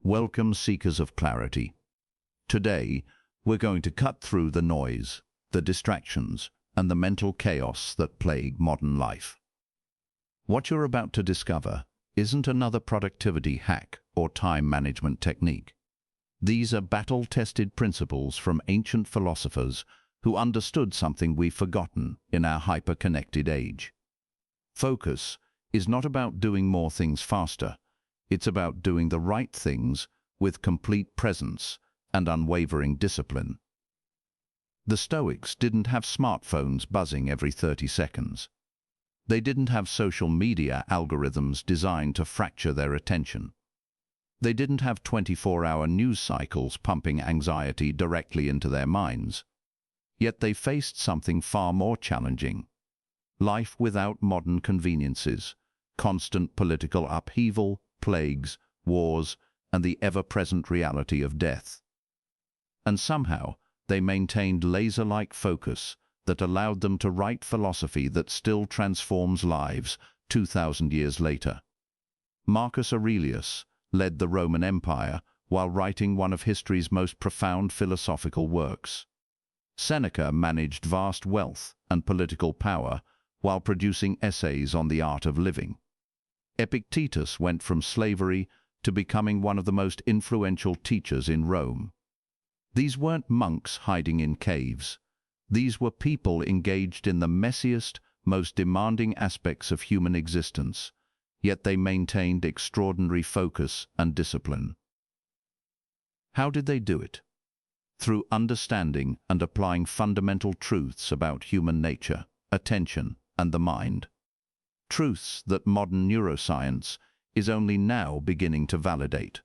Welcome, seekers of clarity. Today, we're going to cut through the noise, the distractions, and the mental chaos that plague modern life. What you're about to discover isn't another productivity hack or time management technique. These are battle-tested principles from ancient philosophers who understood something we've forgotten in our hyper-connected age. Focus is not about doing more things faster. It's about doing the right things with complete presence and unwavering discipline. The Stoics didn't have smartphones buzzing every 30 seconds. They didn't have social media algorithms designed to fracture their attention. They didn't have 24-hour news cycles pumping anxiety directly into their minds. Yet they faced something far more challenging: life without modern conveniences, constant political upheaval, plagues, wars, and the ever-present reality of death. And somehow, they maintained laser-like focus that allowed them to write philosophy that still transforms lives 2,000 years later. Marcus Aurelius led the Roman Empire while writing one of history's most profound philosophical works. Seneca managed vast wealth and political power while producing essays on the art of living. Epictetus went from slavery to becoming one of the most influential teachers in Rome. These weren't monks hiding in caves. These were people engaged in the messiest, most demanding aspects of human existence, yet they maintained extraordinary focus and discipline. How did they do it? Through understanding and applying fundamental truths about human nature, attention, and the mind. Truths that modern neuroscience is only now beginning to validate.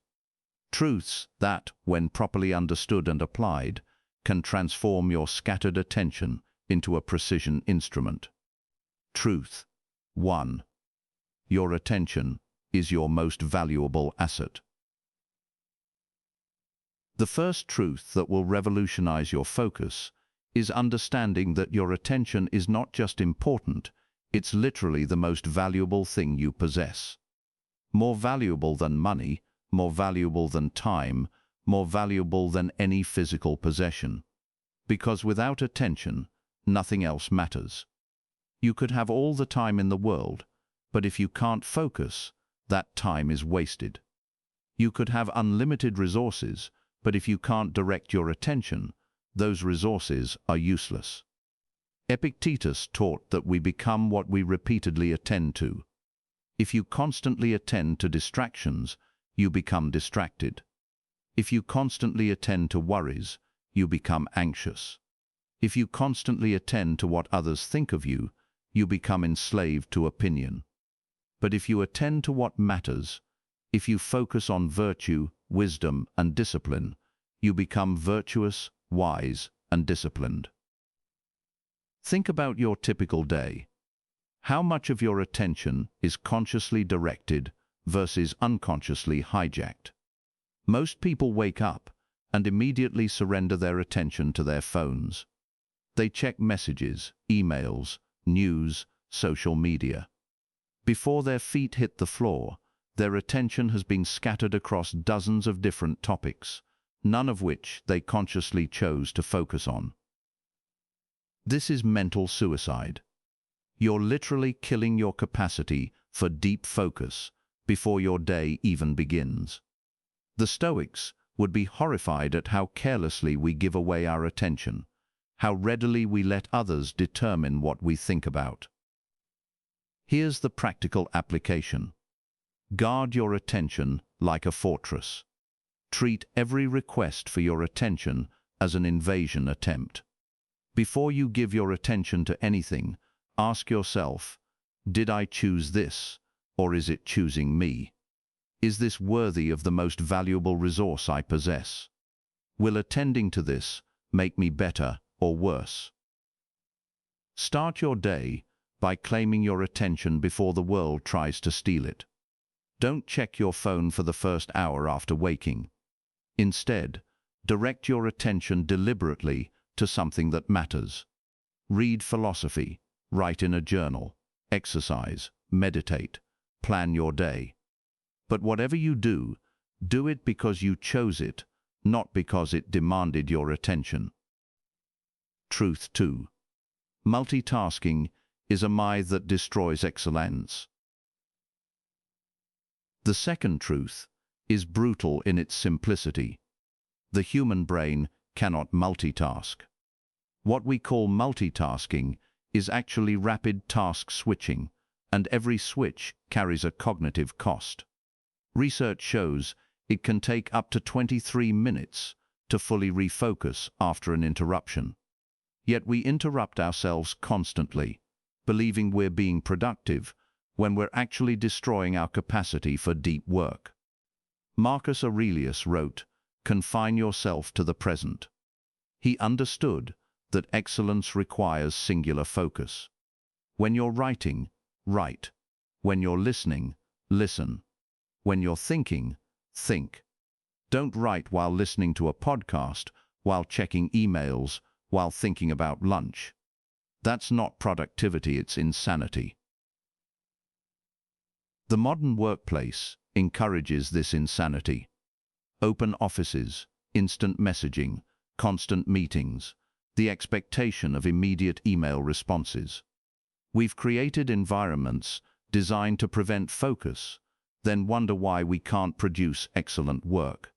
Truths that, when properly understood and applied, can transform your scattered attention into a precision instrument. Truth 1. Your attention is your most valuable asset. The first truth that will revolutionize your focus is understanding that your attention is not just important, it's literally the most valuable thing you possess. More valuable than money, more valuable than time, more valuable than any physical possession. Because without attention, nothing else matters. You could have all the time in the world, but if you can't focus, that time is wasted. You could have unlimited resources, but if you can't direct your attention, those resources are useless. Epictetus taught that we become what we repeatedly attend to. If you constantly attend to distractions, you become distracted. If you constantly attend to worries, you become anxious. If you constantly attend to what others think of you, you become enslaved to opinion. But if you attend to what matters, if you focus on virtue, wisdom, and discipline, you become virtuous, wise, and disciplined. Think about your typical day. How much of your attention is consciously directed versus unconsciously hijacked? Most people wake up and immediately surrender their attention to their phones. They check messages, emails, news, social media. Before their feet hit the floor, their attention has been scattered across dozens of different topics, none of which they consciously chose to focus on. This is mental suicide. You're literally killing your capacity for deep focus before your day even begins. The Stoics would be horrified at how carelessly we give away our attention, how readily we let others determine what we think about. Here's the practical application. Guard your attention like a fortress. Treat every request for your attention as an invasion attempt. Before you give your attention to anything, ask yourself, did I choose this, or is it choosing me? Is this worthy of the most valuable resource I possess? Will attending to this make me better or worse? Start your day by claiming your attention before the world tries to steal it. Don't check your phone for the first hour after waking. Instead, direct your attention deliberately to something that matters. Read philosophy, write in a journal, exercise, meditate, plan your day. But whatever you do, Do it because you chose it, not because it demanded your attention. Truth 2. Multitasking is a myth that destroys excellence. The second truth is brutal in its simplicity. The human brain cannot multitask. What we call multitasking is actually rapid task switching, and every switch carries a cognitive cost. Research shows it can take up to 23 minutes to fully refocus after an interruption. Yet we interrupt ourselves constantly, believing we're being productive when we're actually destroying our capacity for deep work. Marcus Aurelius wrote, "Confine yourself to the present." He understood that excellence requires singular focus. When you're writing, write. When you're listening, listen. When you're thinking, think. Don't write while listening to a podcast, while checking emails, while thinking about lunch. That's not productivity, it's insanity. The modern workplace encourages this insanity. Open offices, instant messaging, constant meetings, the expectation of immediate email responses. We've created environments designed to prevent focus, then wonder why we can't produce excellent work.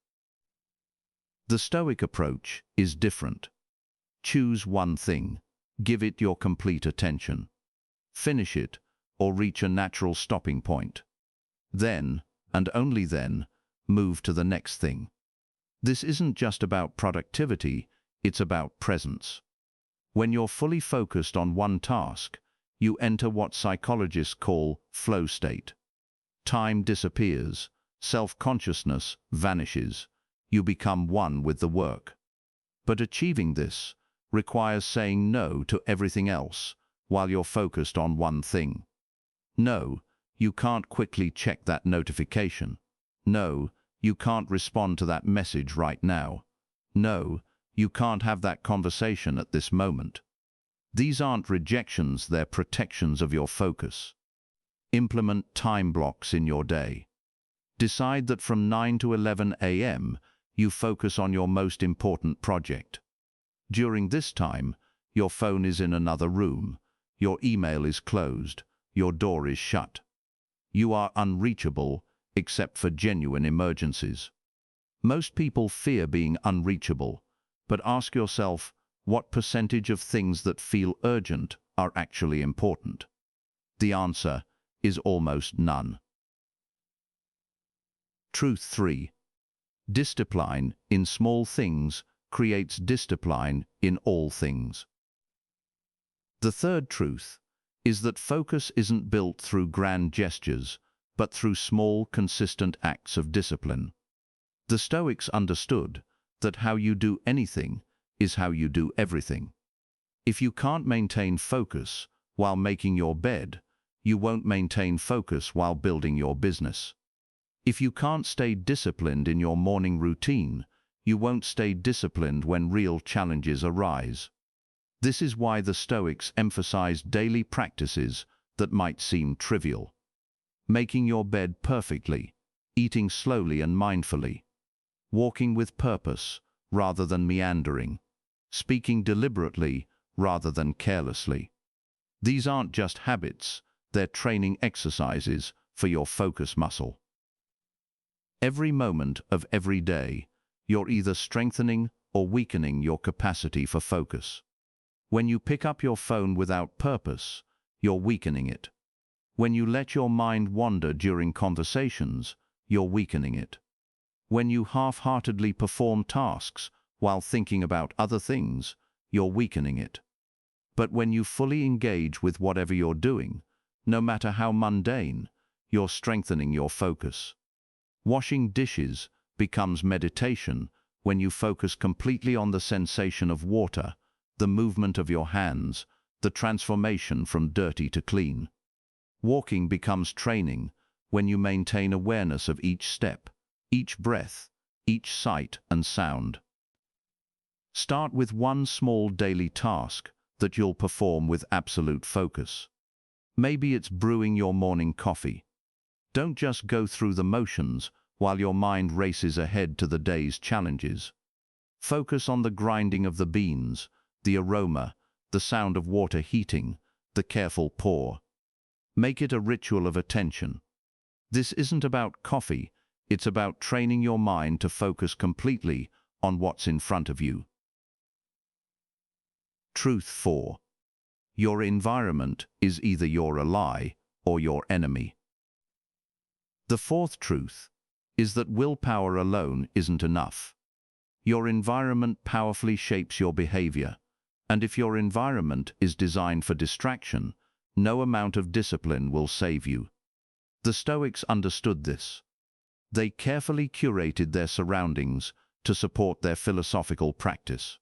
The Stoic approach is different. Choose one thing, give it your complete attention. Finish it, or reach a natural stopping point. Then, and only then, move to the next thing. This isn't just about productivity, it's about presence. When you're fully focused on one task, you enter what psychologists call flow state. Time disappears, self-consciousness vanishes, you become one with the work. But achieving this requires saying no to everything else while you're focused on one thing. No, you can't quickly check that notification. No, you can't respond to that message right now. No, you can't have that conversation at this moment. These aren't rejections, they're protections of your focus. Implement time blocks in your day. Decide that from 9 to 11 a.m. you focus on your most important project. During this time, your phone is in another room, your email is closed, your door is shut. You are unreachable except for genuine emergencies. Most people fear being unreachable, but ask yourself what percentage of things that feel urgent are actually important. The answer is almost none. Truth 3. Discipline in small things creates discipline in all things. The third truth is that focus isn't built through grand gestures, but through small, consistent acts of discipline. The Stoics understood that how you do anything is how you do everything. If you can't maintain focus while making your bed, you won't maintain focus while building your business. If you can't stay disciplined in your morning routine, you won't stay disciplined when real challenges arise. This is why the Stoics emphasized daily practices that might seem trivial. Making your bed perfectly, eating slowly and mindfully, walking with purpose rather than meandering, speaking deliberately rather than carelessly. These aren't just habits, they're training exercises for your focus muscle. Every moment of every day, you're either strengthening or weakening your capacity for focus. When you pick up your phone without purpose, you're weakening it. When you let your mind wander during conversations, you're weakening it. When you half-heartedly perform tasks while thinking about other things, you're weakening it. But when you fully engage with whatever you're doing, no matter how mundane, you're strengthening your focus. Washing dishes becomes meditation when you focus completely on the sensation of water, the movement of your hands, the transformation from dirty to clean. Walking becomes training when you maintain awareness of each step, each breath, each sight and sound. Start with one small daily task that you'll perform with absolute focus. Maybe it's brewing your morning coffee. Don't just go through the motions, while your mind races ahead to the day's challenges. Focus on the grinding of the beans, the aroma, the sound of water heating, the careful pour. Make it a ritual of attention. This isn't about coffee, it's about training your mind to focus completely on what's in front of you. Truth 4. Your environment is either your ally or your enemy. The fourth truth is that willpower alone isn't enough. Your environment powerfully shapes your behavior, and if your environment is designed for distraction, no amount of discipline will save you. The Stoics understood this. They carefully curated their surroundings to support their philosophical practice.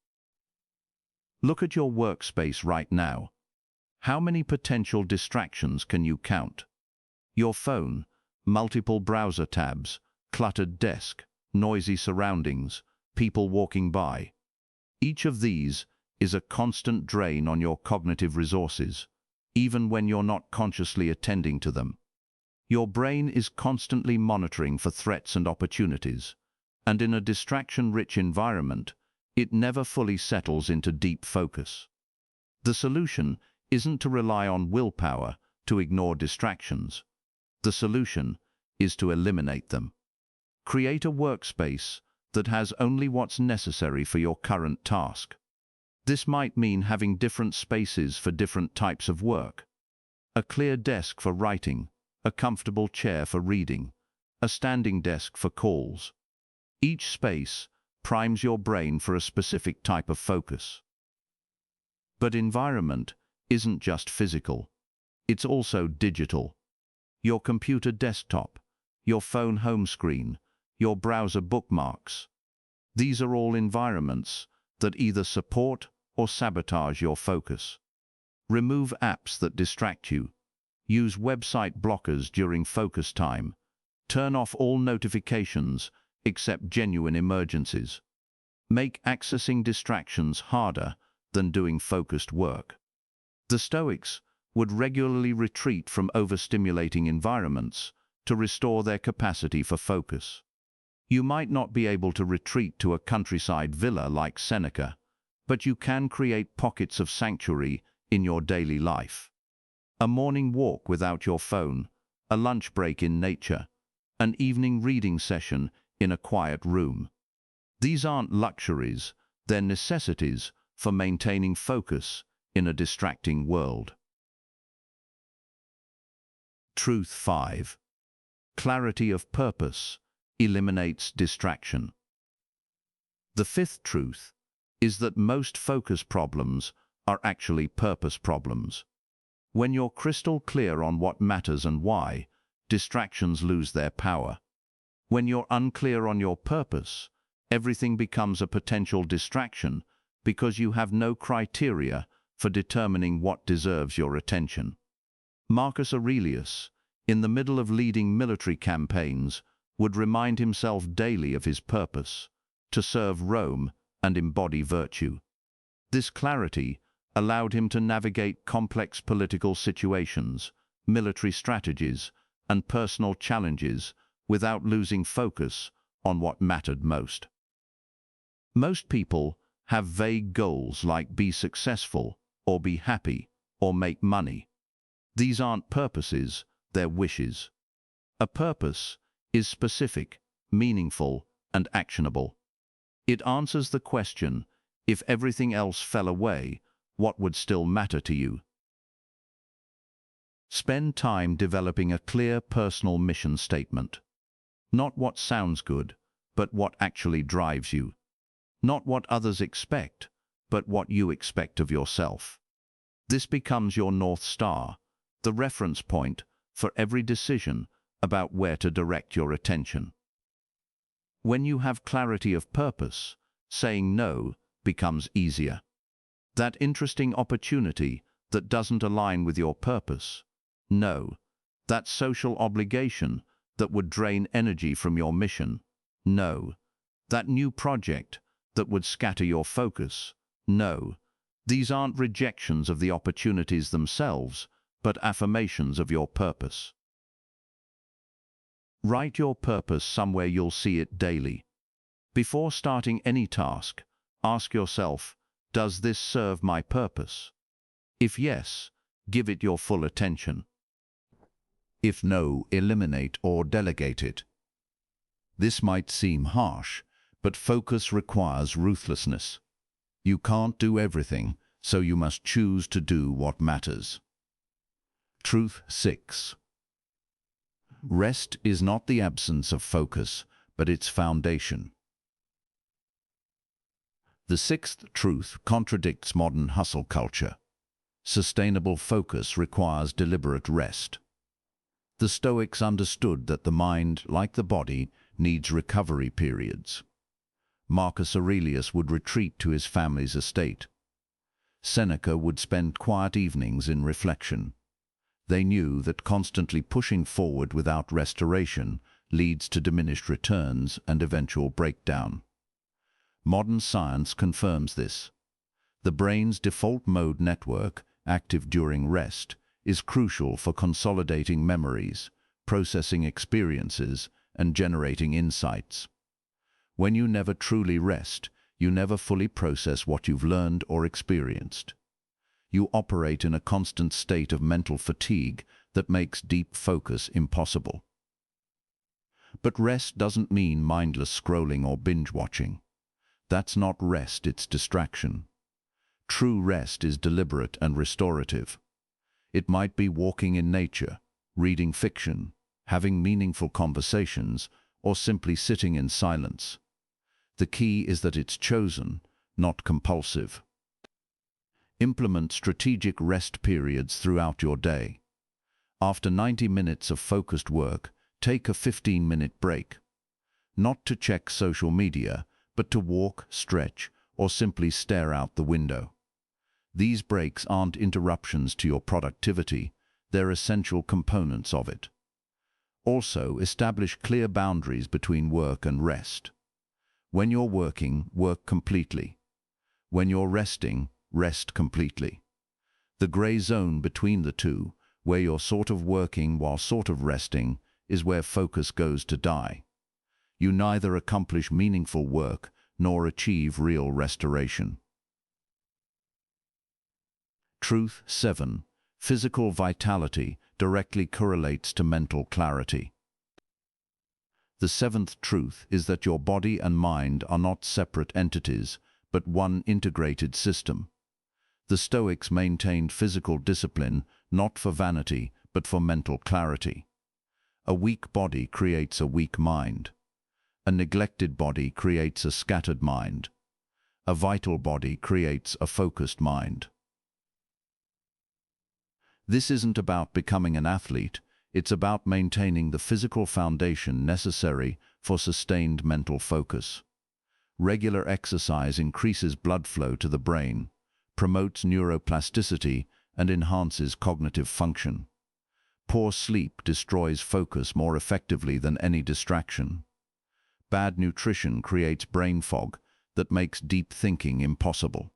Look at your workspace right now. How many potential distractions can you count? Your phone, multiple browser tabs, cluttered desk, noisy surroundings, people walking by. Each of these is a constant drain on your cognitive resources, even when you're not consciously attending to them. Your brain is constantly monitoring for threats and opportunities, and in a distraction-rich environment, it never fully settles into deep focus. The solution isn't to rely on willpower to ignore distractions. The solution is to eliminate them. Create a workspace that has only what's necessary for your current task. This might mean having different spaces for different types of work. A clear desk for writing, a comfortable chair for reading, a standing desk for calls. Each space primes your brain for a specific type of focus. But environment isn't just physical. It's also digital. Your computer desktop, your phone home screen, your browser bookmarks. These are all environments that either support or sabotage your focus. Remove apps that distract you. Use website blockers during focus time. Turn off all notifications except genuine emergencies. Make accessing distractions harder than doing focused work. The Stoics would regularly retreat from overstimulating environments to restore their capacity for focus. You might not be able to retreat to a countryside villa like Seneca, but you can create pockets of sanctuary in your daily life. A morning walk without your phone, a lunch break in nature, an evening reading session in a quiet room. These aren't luxuries, they're necessities for maintaining focus in a distracting world. Truth 5. Clarity of purpose eliminates distraction. The fifth truth is that most focus problems are actually purpose problems. When you're crystal clear on what matters and why, distractions lose their power. When you're unclear on your purpose, everything becomes a potential distraction because you have no criteria for determining what deserves your attention. Marcus Aurelius, in the middle of leading military campaigns, would remind himself daily of his purpose, to serve Rome and embody virtue. This clarity allowed him to navigate complex political situations, military strategies, and personal challenges without losing focus on what mattered most. Most people have vague goals like be successful, or be happy, or make money. These aren't purposes, they're wishes. A purpose is specific, meaningful, and actionable. It answers the question, if everything else fell away, what would still matter to you? Spend time developing a clear personal mission statement. Not what sounds good, but what actually drives you. Not what others expect, but what you expect of yourself. This becomes your North Star, the reference point for every decision about where to direct your attention. When you have clarity of purpose, saying no becomes easier. That interesting opportunity that doesn't align with your purpose, no. That social obligation that would drain energy from your mission, no. That new project that would scatter your focus, no. These aren't rejections of the opportunities themselves, but affirmations of your purpose. Write your purpose somewhere you'll see it daily. Before starting any task, ask yourself, does this serve my purpose? If yes, give it your full attention. If no, eliminate or delegate it. This might seem harsh, but focus requires ruthlessness. You can't do everything, so you must choose to do what matters. Truth 6. Rest is not the absence of focus, but its foundation. The sixth truth contradicts modern hustle culture. Sustainable focus requires deliberate rest. The Stoics understood that the mind, like the body, needs recovery periods. Marcus Aurelius would retreat to his family's estate. Seneca would spend quiet evenings in reflection. They knew that constantly pushing forward without restoration leads to diminished returns and eventual breakdown. Modern science confirms this. The brain's default mode network, active during rest, is crucial for consolidating memories, processing experiences, and generating insights. When you never truly rest, you never fully process what you've learned or experienced. You operate in a constant state of mental fatigue that makes deep focus impossible. But rest doesn't mean mindless scrolling or binge-watching. That's not rest, it's distraction. True rest is deliberate and restorative. It might be walking in nature, reading fiction, having meaningful conversations, or simply sitting in silence. The key is that it's chosen, not compulsive. Implement strategic rest periods throughout your day. After 90 minutes of focused work, take a 15-minute break. Not to check social media, but to walk, stretch, or simply stare out the window. These breaks aren't interruptions to your productivity, they're essential components of it. Also, establish clear boundaries between work and rest. When you're working, work completely. When you're resting, rest completely. The gray zone between the two, where you're sort of working while sort of resting, is where focus goes to die. You neither accomplish meaningful work nor achieve real restoration. Truth 7. Physical vitality directly correlates to mental clarity. The seventh truth is that your body and mind are not separate entities, but one integrated system. The Stoics maintained physical discipline not for vanity, but for mental clarity. A weak body creates a weak mind. A neglected body creates a scattered mind. A vital body creates a focused mind. This isn't about becoming an athlete, it's about maintaining the physical foundation necessary for sustained mental focus. Regular exercise increases blood flow to the brain, promotes neuroplasticity, and enhances cognitive function. Poor sleep destroys focus more effectively than any distraction. Bad nutrition creates brain fog that makes deep thinking impossible.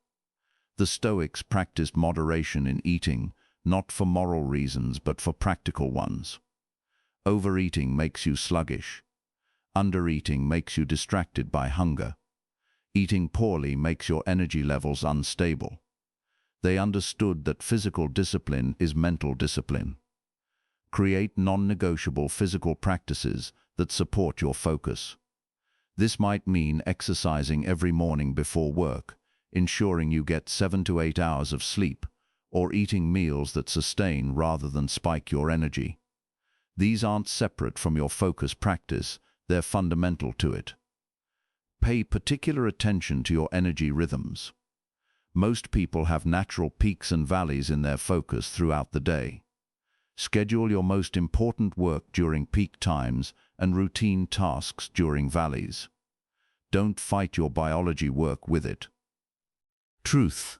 The Stoics practiced moderation in eating, not for moral reasons but for practical ones. Overeating makes you sluggish. Undereating makes you distracted by hunger. Eating poorly makes your energy levels unstable. They understood that physical discipline is mental discipline. Create non-negotiable physical practices that support your focus. This might mean exercising every morning before work, ensuring you get 7 to 8 hours of sleep, or eating meals that sustain rather than spike your energy. These aren't separate from your focus practice, they're fundamental to it. Pay particular attention to your energy rhythms. Most people have natural peaks and valleys in their focus throughout the day. Schedule your most important work during peak times and routine tasks during valleys. Don't fight your biology work with it. Truth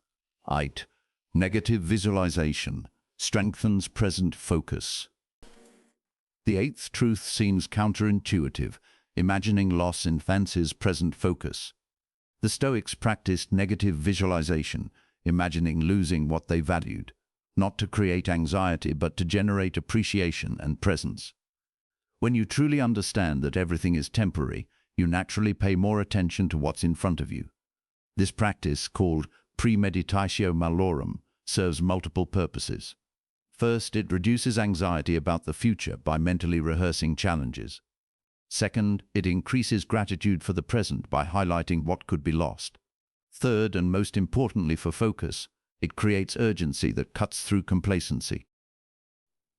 8. Negative visualization strengthens present focus. The eighth truth seems counterintuitive. Imagining loss enhances present focus. The Stoics practiced negative visualization, imagining losing what they valued, not to create anxiety but to generate appreciation and presence. When you truly understand that everything is temporary, you naturally pay more attention to what's in front of you. This practice, called premeditatio malorum, serves multiple purposes. First, it reduces anxiety about the future by mentally rehearsing challenges. Second, it increases gratitude for the present by highlighting what could be lost. Third, and most importantly for focus, it creates urgency that cuts through complacency.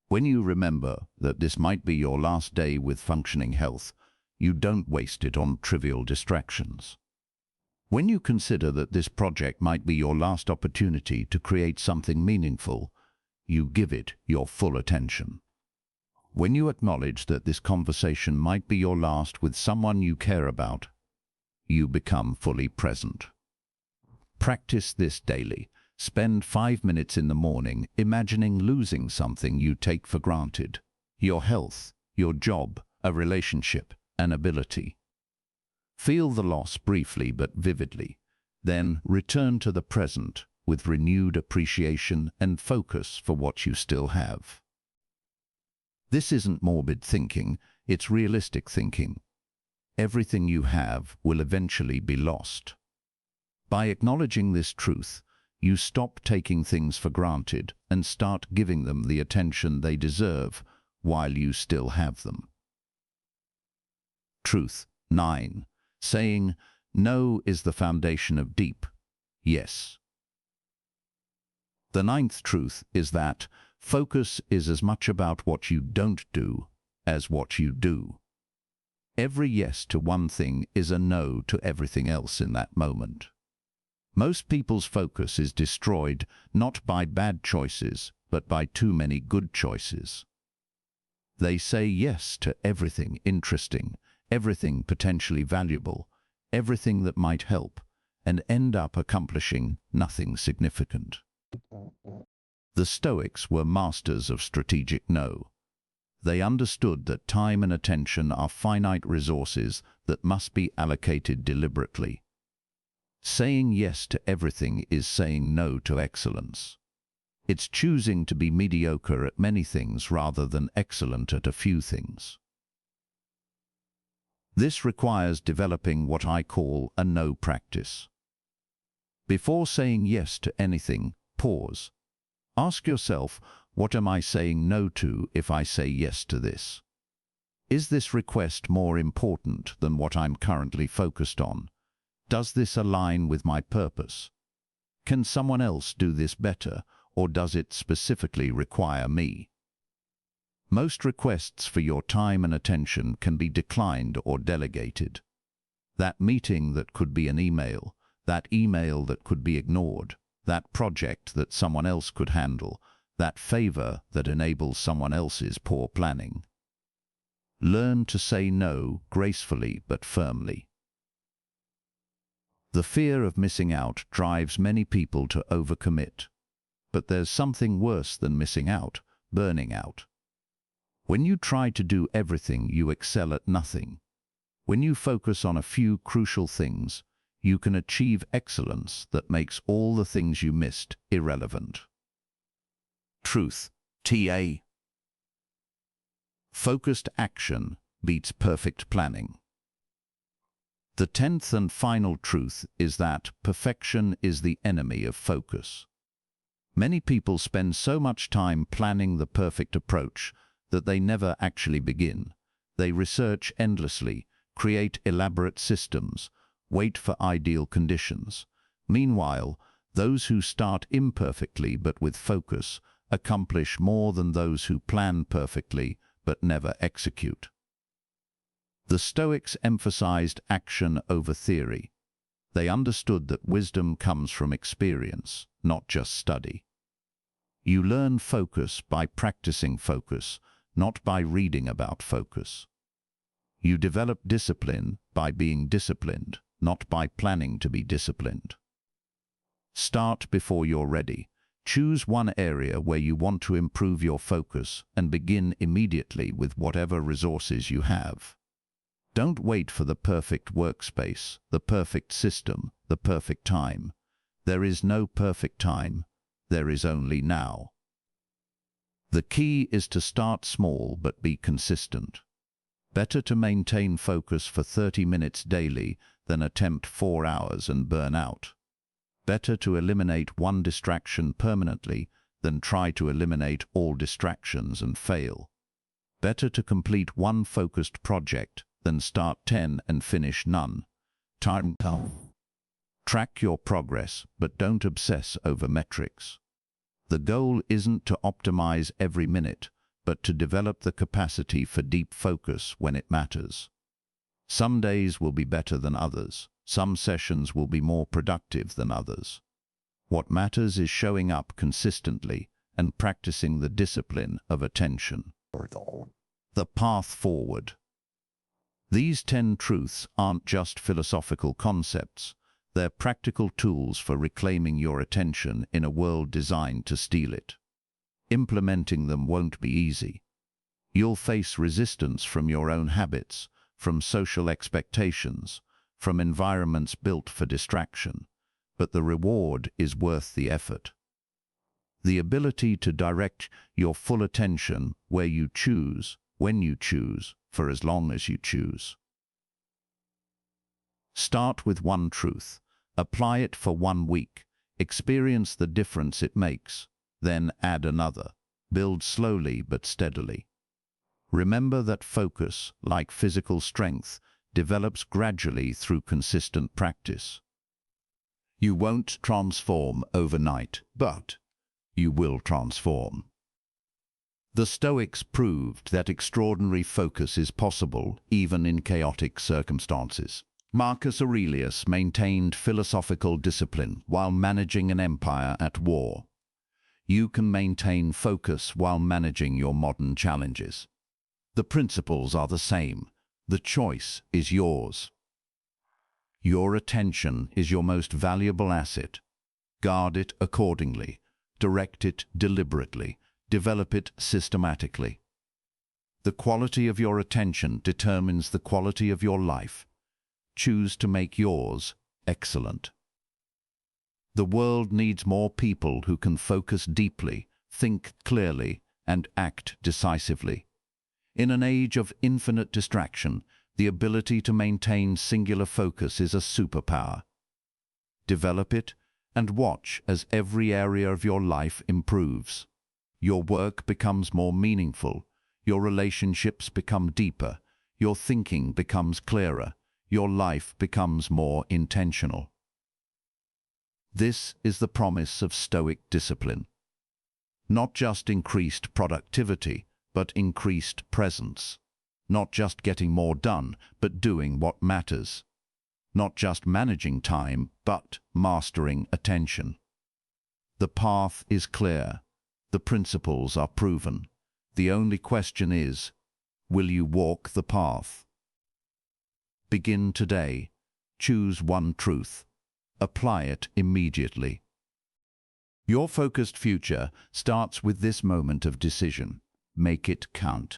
When you remember that this might be your last day with functioning health, you don't waste it on trivial distractions. When you consider that this project might be your last opportunity to create something meaningful, you give it your full attention. When you acknowledge that this conversation might be your last with someone you care about, you become fully present. Practice this daily. Spend 5 minutes in the morning imagining losing something you take for granted: your health, your job, a relationship, an ability. Feel the loss briefly but vividly, then return to the present with renewed appreciation and focus for what you still have. This isn't morbid thinking, it's realistic thinking. Everything you have will eventually be lost. By acknowledging this truth, you stop taking things for granted and start giving them the attention they deserve while you still have them. Truth 9. Saying no is the foundation of deep yes. The ninth truth is that focus is as much about what you don't do as what you do. Every yes to one thing is a no to everything else in that moment. Most people's focus is destroyed not by bad choices, but by too many good choices. They say yes to everything interesting, everything potentially valuable, everything that might help, and end up accomplishing nothing significant. The Stoics were masters of strategic no. They understood that time and attention are finite resources that must be allocated deliberately. Saying yes to everything is saying no to excellence. It's choosing to be mediocre at many things rather than excellent at a few things. This requires developing what I call a no practice. Before saying yes to anything, pause. Ask yourself, what am I saying no to if I say yes to this? Is this request more important than what I'm currently focused on? Does this align with my purpose? Can someone else do this better, or does it specifically require me? Most requests for your time and attention can be declined or delegated. That meeting that could be an email, that email that could be ignored, that project that someone else could handle, that favor that enables someone else's poor planning. Learn to say no gracefully but firmly. The fear of missing out drives many people to overcommit. But there's something worse than missing out: burning out. When you try to do everything, you excel at nothing. When you focus on a few crucial things, you can achieve excellence that makes all the things you missed irrelevant. Truth TA. Focused action beats perfect planning. The 10th and final truth is that perfection is the enemy of focus. Many people spend so much time planning the perfect approach that they never actually begin. They research endlessly, create elaborate systems, wait for ideal conditions. Meanwhile, those who start imperfectly but with focus accomplish more than those who plan perfectly but never execute. The Stoics emphasized action over theory. They understood that wisdom comes from experience, not just study. You learn focus by practicing focus, not by reading about focus. You develop discipline by being disciplined, not by planning to be disciplined. Start before you're ready. Choose one area where you want to improve your focus and begin immediately with whatever resources you have. Don't wait for the perfect workspace, the perfect system, the perfect time. There is no perfect time. There is only now. The key is to start small but be consistent. Better to maintain focus for 30 minutes daily than attempt 4 hours and burn out. Better to eliminate one distraction permanently than try to eliminate all distractions and fail. Better to complete one focused project than start 10 and finish none. Time. Track your progress, but don't obsess over metrics. The goal isn't to optimize every minute, but to develop the capacity for deep focus when it matters. Some days will be better than others. Some sessions will be more productive than others. What matters is showing up consistently and practicing the discipline of attention. The path forward. These 10 truths aren't just philosophical concepts. They're practical tools for reclaiming your attention in a world designed to steal it. Implementing them won't be easy. You'll face resistance from your own habits, from social expectations, from environments built for distraction, but the reward is worth the effort. The ability to direct your full attention where you choose, when you choose, for as long as you choose. Start with one truth. Apply it for 1 week. Experience the difference it makes. Then add another. Build slowly but steadily. Remember that focus, like physical strength, develops gradually through consistent practice. You won't transform overnight, but you will transform. The Stoics proved that extraordinary focus is possible even in chaotic circumstances. Marcus Aurelius maintained philosophical discipline while managing an empire at war. You can maintain focus while managing your modern challenges. The principles are the same. The choice is yours. Your attention is your most valuable asset. Guard it accordingly. Direct it deliberately. Develop it systematically. The quality of your attention determines the quality of your life. Choose to make yours excellent. The world needs more people who can focus deeply, think clearly, and act decisively. In an age of infinite distraction, the ability to maintain singular focus is a superpower. Develop it and watch as every area of your life improves. Your work becomes more meaningful, your relationships become deeper, your thinking becomes clearer, your life becomes more intentional. This is the promise of Stoic discipline. Not just increased productivity, but increased presence. Not just getting more done, but doing what matters. Not just managing time, but mastering attention. The path is clear. The principles are proven. The only question is, will you walk the path? Begin today. Choose one truth. Apply it immediately. Your focused future starts with this moment of decision. Make it count.